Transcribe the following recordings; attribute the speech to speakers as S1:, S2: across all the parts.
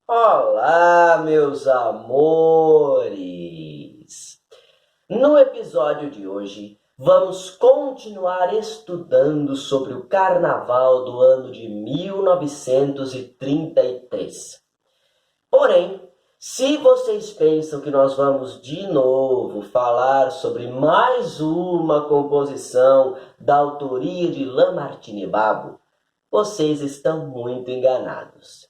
S1: Olá, meus amores! No episódio de hoje, vamos continuar estudando sobre o Carnaval do ano de 1933. Porém, se vocês pensam que nós vamos de novo falar sobre mais uma composição da autoria de Lamartine Babo, vocês estão muito enganados.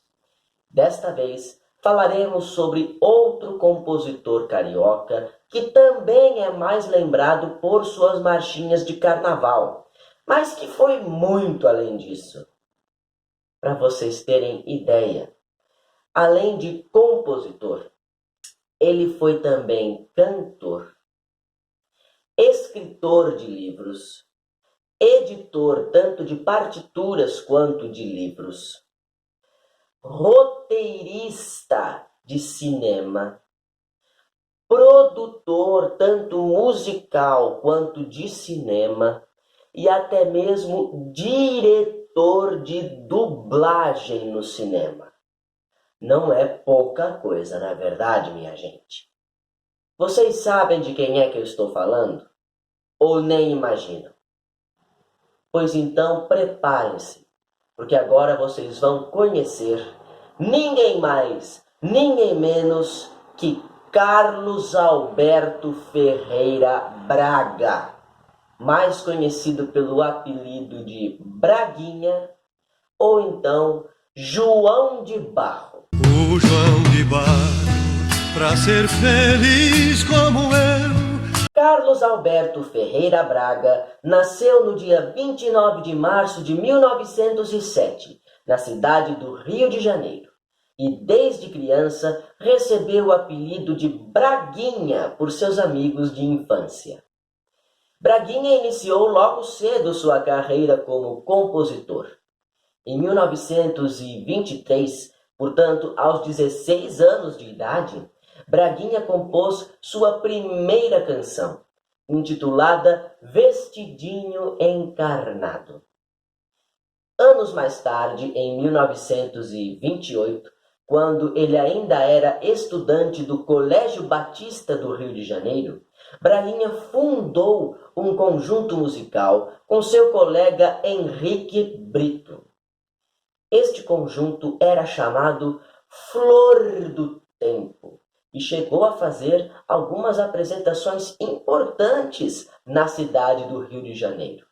S1: Desta vez, falaremos sobre outro compositor carioca que também é mais lembrado por suas marchinhas de carnaval, mas que foi muito além disso. Para vocês terem ideia, além de compositor, ele foi também cantor, escritor de livros, editor tanto de partituras quanto de livros, roteirista de cinema, produtor tanto musical quanto de cinema e até mesmo diretor de dublagem no cinema. Não é pouca coisa, não é verdade, minha gente? Vocês sabem de quem é que eu estou falando? Ou nem imaginam? Pois então preparem-se, porque agora vocês vão conhecer ninguém mais, ninguém menos que Carlos Alberto Ferreira Braga, mais conhecido pelo apelido de Braguinha, ou então João de Barro.
S2: O João de Barro, pra ser feliz como eu.
S1: Carlos Alberto Ferreira Braga nasceu no dia 29 de março de 1907, na cidade do Rio de Janeiro, e desde criança recebeu o apelido de Braguinha por seus amigos de infância. Braguinha iniciou logo cedo sua carreira como compositor. Em 1923, portanto, aos 16 anos de idade, Braguinha compôs sua primeira canção, intitulada Vestidinho Encarnado. Anos mais tarde, em 1928, quando ele ainda era estudante do Colégio Batista do Rio de Janeiro, Braguinha fundou um conjunto musical com seu colega Henrique Brito. Este conjunto era chamado Flor do Tempo e chegou a fazer algumas apresentações importantes na cidade do Rio de Janeiro,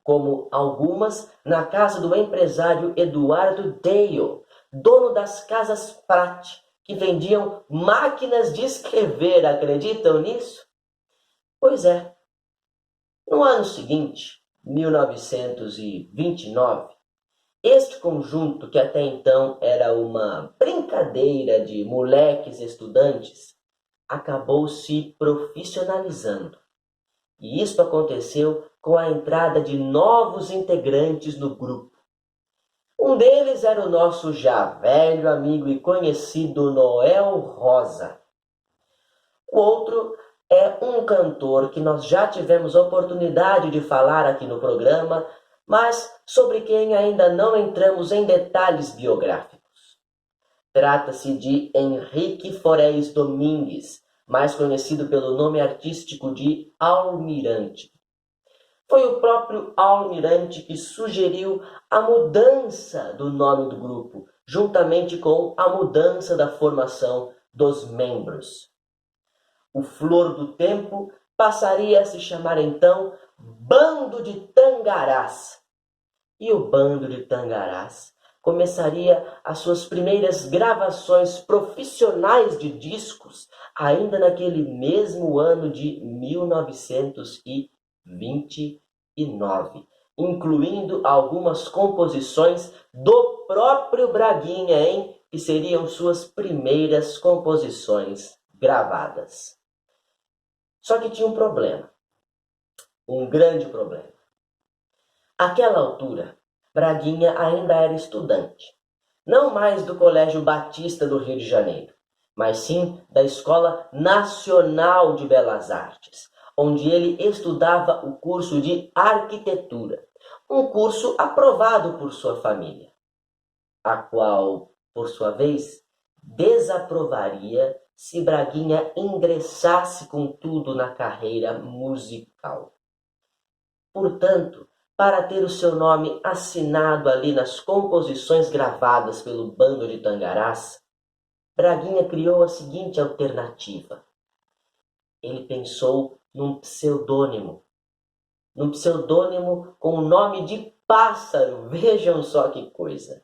S1: como algumas na casa do empresário Eduardo Dale, dono das Casas Prat, que vendiam máquinas de escrever, acreditam nisso? Pois é. No ano seguinte, 1929, este conjunto, que até então era uma brincadeira de moleques estudantes, acabou se profissionalizando. E isso aconteceu com a entrada de novos integrantes no grupo. Um deles era o nosso já velho amigo e conhecido Noel Rosa. O outro é um cantor que nós já tivemos oportunidade de falar aqui no programa, mas sobre quem ainda não entramos em detalhes biográficos. Trata-se de Henrique Forés Domingues, mais conhecido pelo nome artístico de Almirante. Foi o próprio Almirante que sugeriu a mudança do nome do grupo, juntamente com a mudança da formação dos membros. O Flor do Tempo passaria a se chamar então Bando de Tangarás. E o Bando de Tangarás começaria as suas primeiras gravações profissionais de discos ainda naquele mesmo ano de 1929, incluindo algumas composições do próprio Braguinha, que seriam suas primeiras composições gravadas. Só que tinha um problema, um grande problema. Àquela altura, Braguinha ainda era estudante, não mais do Colégio Batista do Rio de Janeiro, mas sim da Escola Nacional de Belas Artes, onde ele estudava o curso de arquitetura, um curso aprovado por sua família, a qual, por sua vez, desaprovaria se Braguinha ingressasse com tudo na carreira musical. Portanto, para ter o seu nome assinado ali nas composições gravadas pelo Bando de Tangarás, Braguinha criou a seguinte alternativa. Ele pensou num pseudônimo com o nome de Pássaro. Vejam só que coisa.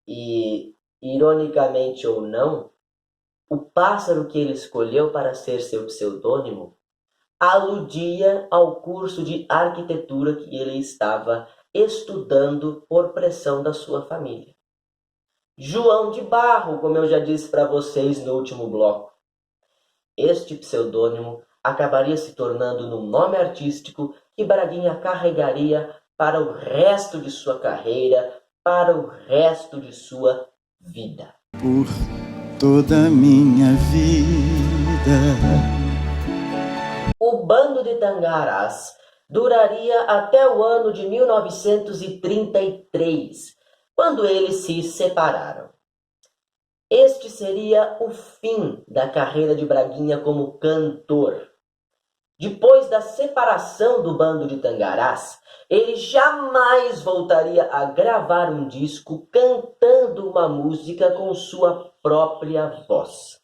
S1: E, ironicamente ou não, o pássaro que ele escolheu para ser seu pseudônimo aludia ao curso de arquitetura que ele estava estudando por pressão da sua família. João de Barro, como eu já disse para vocês no último bloco. Este pseudônimo acabaria se tornando num nome artístico que Braguinha carregaria para o resto de sua carreira, para o resto de sua vida.
S3: Por toda a minha vida.
S1: O Bando de Tangarás duraria até o ano de 1933, quando eles se separaram. Este seria o fim da carreira de Braguinha como cantor. Depois da separação do Bando de Tangarás, ele jamais voltaria a gravar um disco cantando uma música com sua própria voz.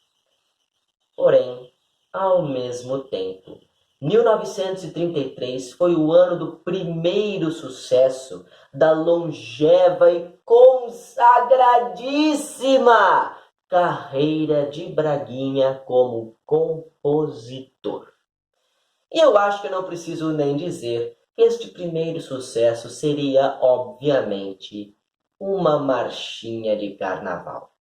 S1: Porém, ao mesmo tempo, 1933 foi o ano do primeiro sucesso da longeva e consagradíssima carreira de Braguinha como compositor. E eu acho que eu não preciso nem dizer que este primeiro sucesso seria, obviamente, uma marchinha de carnaval.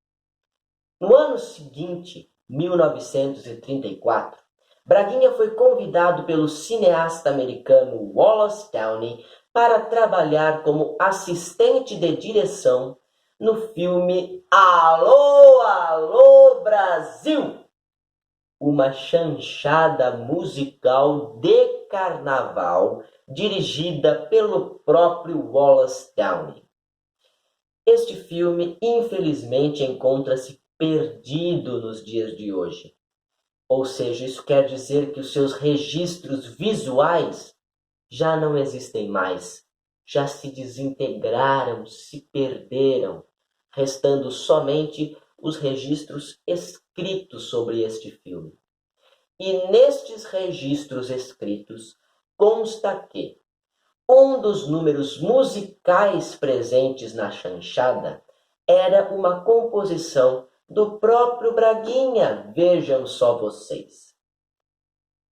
S1: No ano seguinte, 1934, Braguinha foi convidado pelo cineasta americano Wallace Downey para trabalhar como assistente de direção no filme Alô, Alô, Brasil! Uma chanchada musical de carnaval dirigida pelo próprio Wallace Downey. Este filme, infelizmente, encontra-se perdido nos dias de hoje. Ou seja, isso quer dizer que os seus registros visuais já não existem mais, já se desintegraram, se perderam, restando somente os registros escritos sobre este filme. E nestes registros escritos consta que um dos números musicais presentes na chanchada era uma composição do próprio Braguinha, vejam só vocês.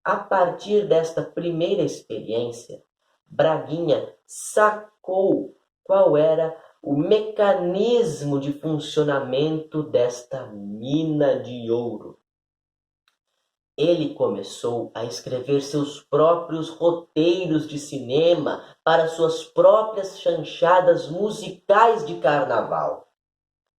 S1: A partir desta primeira experiência, Braguinha sacou qual era o mecanismo de funcionamento desta mina de ouro. Ele começou a escrever seus próprios roteiros de cinema para suas próprias chanchadas musicais de carnaval.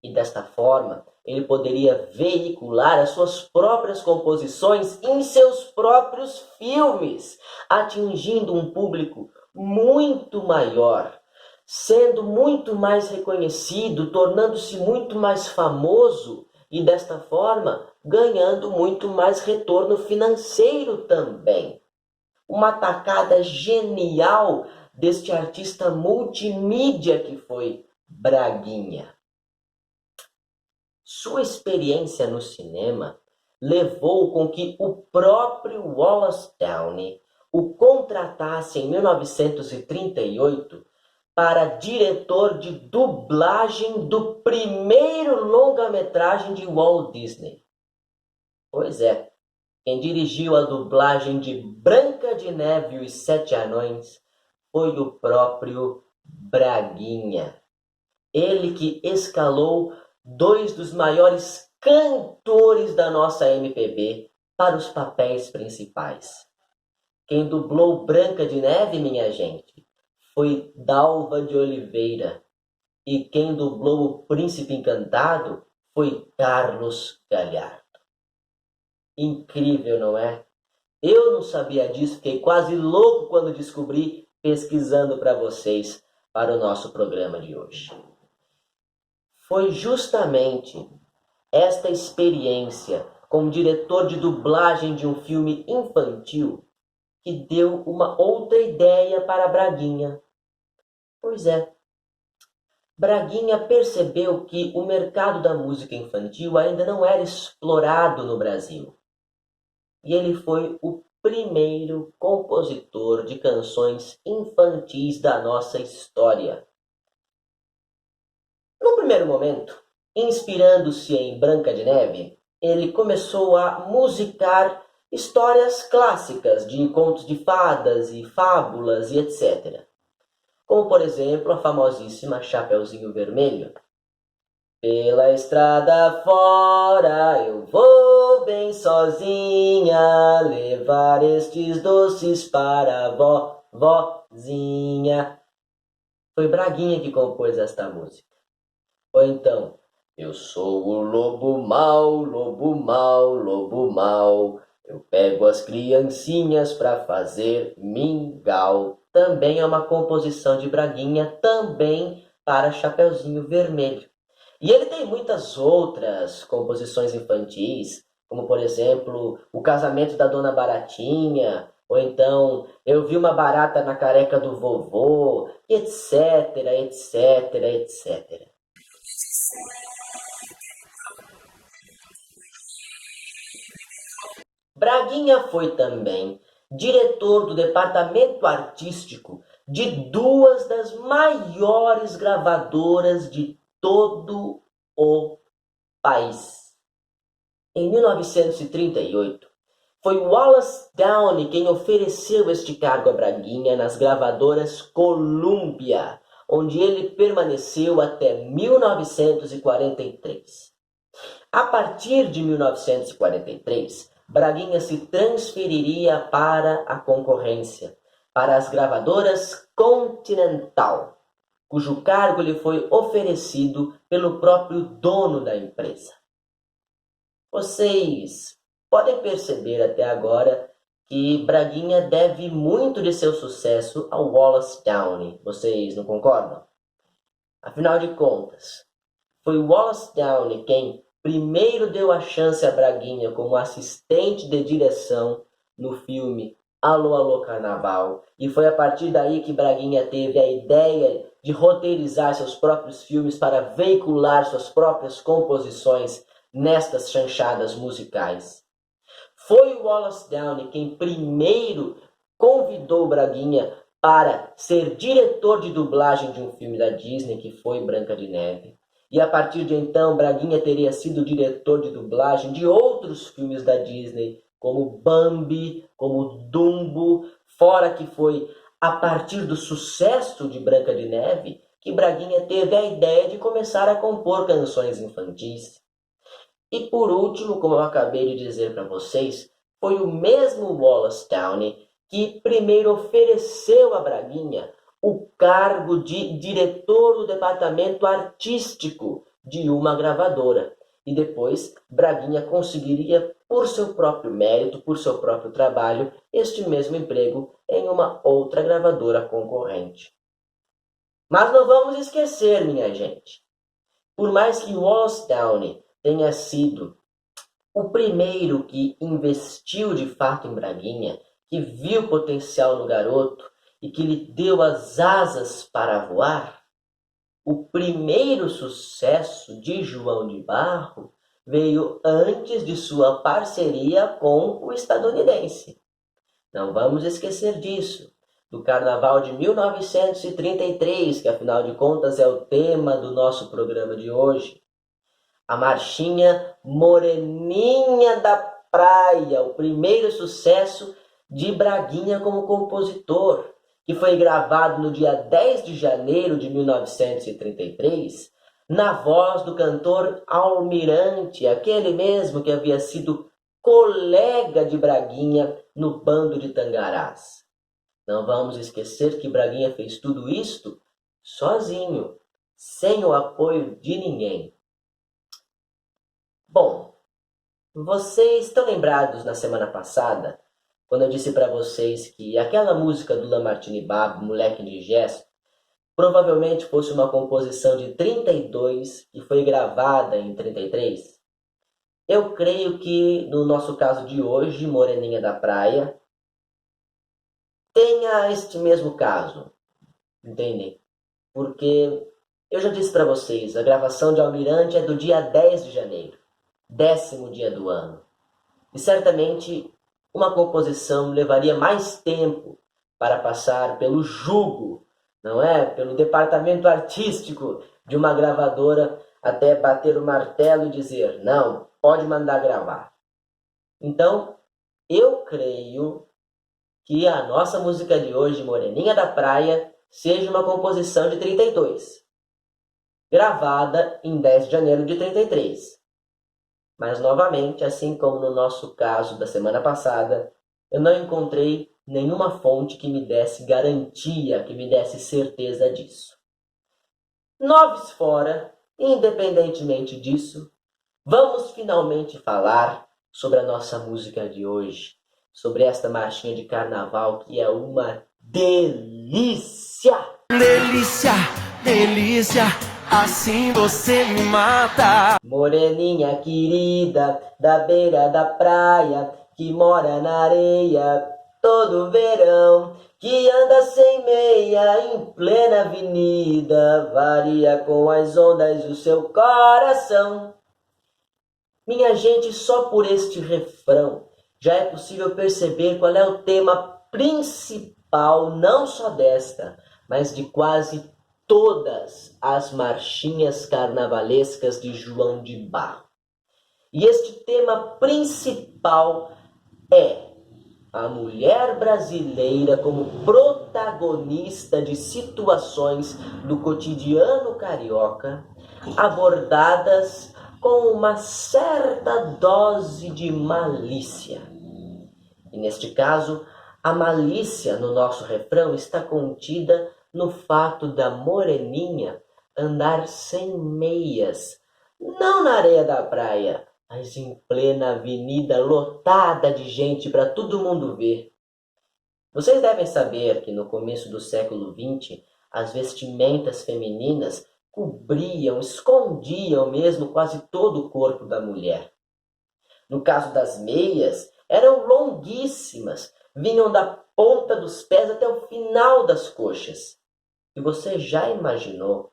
S1: E desta forma, ele poderia veicular as suas próprias composições em seus próprios filmes, atingindo um público muito maior, sendo muito mais reconhecido, tornando-se muito mais famoso e, desta forma, ganhando muito mais retorno financeiro também. Uma tacada genial deste artista multimídia que foi Braguinha. Sua experiência no cinema levou com que o próprio Wallace Downey o contratasse em 1938 para diretor de dublagem do primeiro longa-metragem de Walt Disney. Pois é, quem dirigiu a dublagem de Branca de Neve e os Sete Anões foi o próprio Braguinha. Ele que escalou dois dos maiores cantores da nossa MPB para os papéis principais. Quem dublou Branca de Neve, minha gente, foi Dalva de Oliveira. E quem dublou o Príncipe Encantado foi Carlos Galhardo. Incrível, não é? Eu não sabia disso, fiquei quase louco quando descobri, pesquisando para vocês, para o nosso programa de hoje. Foi justamente esta experiência como diretor de dublagem de um filme infantil que deu uma outra ideia para Braguinha. Pois é, Braguinha percebeu que o mercado da música infantil ainda não era explorado no Brasil. E ele foi o primeiro compositor de canções infantis da nossa história. No primeiro momento, inspirando-se em Branca de Neve, ele começou a musicar histórias clássicas de contos de fadas e fábulas e etc. Como, por exemplo, a famosíssima Chapeuzinho Vermelho. Pela estrada fora eu vou bem sozinha levar estes doces para a vozinha. Foi Braguinha que compôs esta música. Ou então, eu sou o lobo mau, lobo mau, lobo mau. Eu pego as criancinhas para fazer mingau. Também é uma composição de Braguinha, também para Chapeuzinho Vermelho. E ele tem muitas outras composições infantis, como por exemplo, O Casamento da Dona Baratinha, ou então Eu Vi uma Barata na Careca do Vovô, etc, etc, etc. Braguinha foi também diretor do departamento artístico de duas das maiores gravadoras de todo o país. Em 1938, foi Wallace Downey quem ofereceu este cargo a Braguinha nas gravadoras Columbia, onde ele permaneceu até 1943. A partir de 1943, Braguinha se transferiria para a concorrência, para as gravadoras Continental, cujo cargo lhe foi oferecido pelo próprio dono da empresa. Vocês podem perceber até agora que Braguinha deve muito de seu sucesso ao Wallace Downey. Vocês não concordam? Afinal de contas, foi Wallace Downey quem primeiro deu a chance a Braguinha como assistente de direção no filme Alô, Alô, Carnaval. E foi a partir daí que Braguinha teve a ideia de roteirizar seus próprios filmes para veicular suas próprias composições nestas chanchadas musicais. Foi Wallace Downey quem primeiro convidou Braguinha para ser diretor de dublagem de um filme da Disney, que foi Branca de Neve. E a partir de então, Braguinha teria sido diretor de dublagem de outros filmes da Disney, como Bambi, como Dumbo, fora que foi a partir do sucesso de Branca de Neve que Braguinha teve a ideia de começar a compor canções infantis. E por último, como eu acabei de dizer para vocês, foi o mesmo Wallace Downey que primeiro ofereceu a Braguinha o cargo de diretor do departamento artístico de uma gravadora. E depois, Braguinha conseguiria, por seu próprio mérito, por seu próprio trabalho, este mesmo emprego em uma outra gravadora concorrente. Mas não vamos esquecer, minha gente, por mais que Wallace Downey tenha sido o primeiro que investiu de fato em Braguinha, que viu o potencial no garoto e que lhe deu as asas para voar, o primeiro sucesso de João de Barro veio antes de sua parceria com o estadunidense. Não vamos esquecer disso, do Carnaval de 1933, que afinal de contas é o tema do nosso programa de hoje. A marchinha Moreninha da Praia, o primeiro sucesso de Braguinha como compositor, que foi gravado no dia 10 de janeiro de 1933, na voz do cantor Almirante, aquele mesmo que havia sido colega de Braguinha no bando de Tangarás. Não vamos esquecer que Braguinha fez tudo isto sozinho, sem o apoio de ninguém. Bom, vocês estão lembrados na semana passada, quando eu disse para vocês que aquela música do Lamartine Babo, Moleque Indigesto, provavelmente fosse uma composição de 32 e foi gravada em 33? Eu creio que, no nosso caso de hoje, Moreninha da Praia, tenha este mesmo caso, entendem? Porque eu já disse para vocês, a gravação de Almirante é do dia 10 de janeiro, 10º dia do ano. E certamente uma composição levaria mais tempo para passar pelo jugo, não é? Pelo departamento artístico de uma gravadora até bater o martelo e dizer, não, pode mandar gravar. Então, eu creio que a nossa música de hoje, Moreninha da Praia, seja uma composição de 32, gravada em 10 de janeiro de 33. Mas, novamente, assim como no nosso caso da semana passada, eu não encontrei nenhuma fonte que me desse garantia, que me desse certeza disso. Noves fora, independentemente disso, vamos finalmente falar sobre a nossa música de hoje, sobre esta marchinha de carnaval que é uma delícia!
S4: Delícia, delícia, assim você me mata.
S1: Moreninha querida, da beira da praia, que mora na areia todo verão, que anda sem meia em plena avenida, varia com as ondas do seu coração. Minha gente, só por este refrão já é possível perceber qual é o tema principal, não só desta, mas de quase todas as marchinhas carnavalescas de João de Barro. E este tema principal é a mulher brasileira como protagonista de situações do cotidiano carioca, abordadas com uma certa dose de malícia. E neste caso, a malícia no nosso refrão está contida no fato da moreninha andar sem meias, não na areia da praia, mas em plena avenida lotada de gente para todo mundo ver. Vocês devem saber que no começo do século XX, as vestimentas femininas cobriam, escondiam mesmo quase todo o corpo da mulher. No caso das meias, eram longuíssimas, vinham da ponta dos pés até o final das coxas. E você já imaginou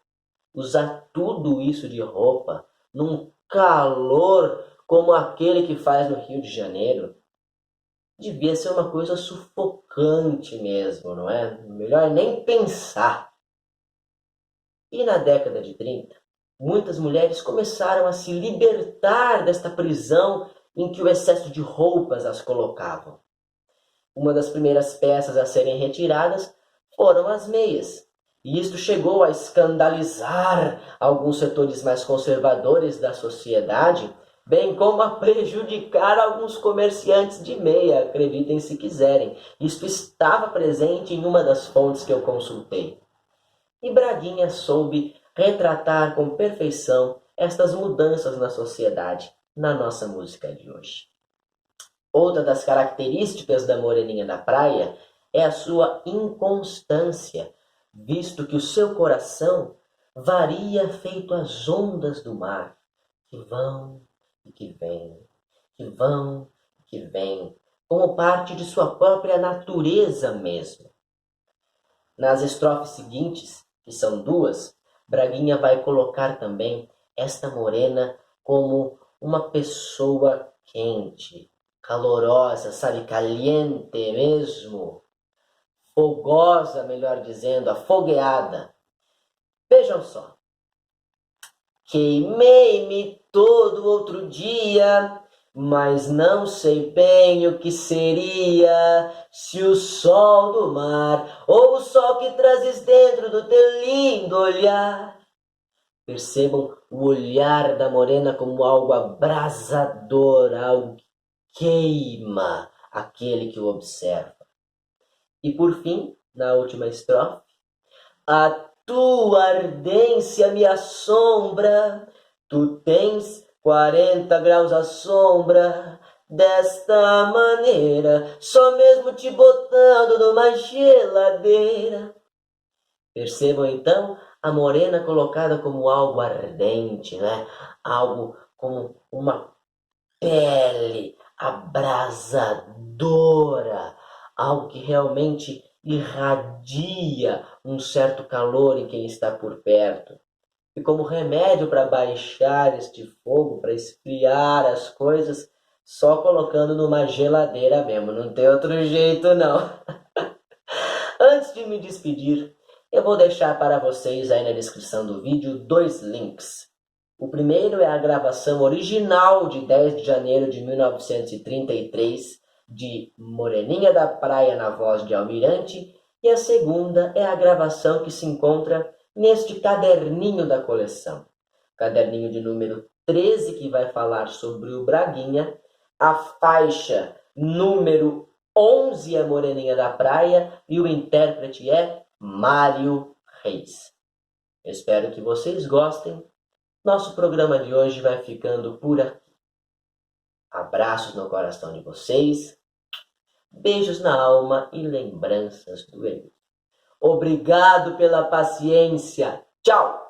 S1: usar tudo isso de roupa num calor como aquele que faz no Rio de Janeiro? Devia ser uma coisa sufocante mesmo, não é? Melhor nem pensar. E na década de 30, muitas mulheres começaram a se libertar desta prisão em que o excesso de roupas as colocavam. Uma das primeiras peças a serem retiradas foram as meias. E isto chegou a escandalizar alguns setores mais conservadores da sociedade, bem como a prejudicar alguns comerciantes de meia, acreditem se quiserem. Isto estava presente em uma das fontes que eu consultei. E Braguinha soube retratar com perfeição estas mudanças na sociedade, na nossa música de hoje. Outra das características da Moreninha da Praia é a sua inconstância, visto que o seu coração varia feito as ondas do mar, que vão e que vêm, que vão e que vêm, como parte de sua própria natureza mesmo. Nas estrofes seguintes, que são duas, Braguinha vai colocar também esta morena como uma pessoa quente, calorosa, sabe, caliente mesmo, fogosa, melhor dizendo, afogueada. Vejam só. Queimei-me todo outro dia, mas não sei bem o que seria se o sol do mar ou o sol que trazes dentro do teu lindo olhar. Percebam o olhar da morena como algo abrasador, algo que queima aquele que o observa. E por fim, na última estrofe, a tua ardência me assombra, tu tens 40 graus à sombra, desta maneira, só mesmo te botando numa geladeira. Percebam então a morena colocada como algo ardente, né? Algo como uma pele abrasadora, algo que realmente irradia um certo calor em quem está por perto. E como remédio para baixar este fogo, para esfriar as coisas, só colocando numa geladeira mesmo, não tem outro jeito não. Antes de me despedir, eu vou deixar para vocês aí na descrição do vídeo 2 links. O primeiro é a gravação original de 10 de janeiro de 1933, de Moreninha da Praia na voz de Almirante, e a segunda é a gravação que se encontra neste caderninho da coleção. Caderninho de número 13, que vai falar sobre o Braguinha. A faixa número 11 é Moreninha da Praia e o intérprete é Mário Reis. Espero que vocês gostem. Nosso programa de hoje vai ficando por aqui. Abraços no coração de vocês, beijos na alma e lembranças do Eli. Obrigado pela paciência. Tchau!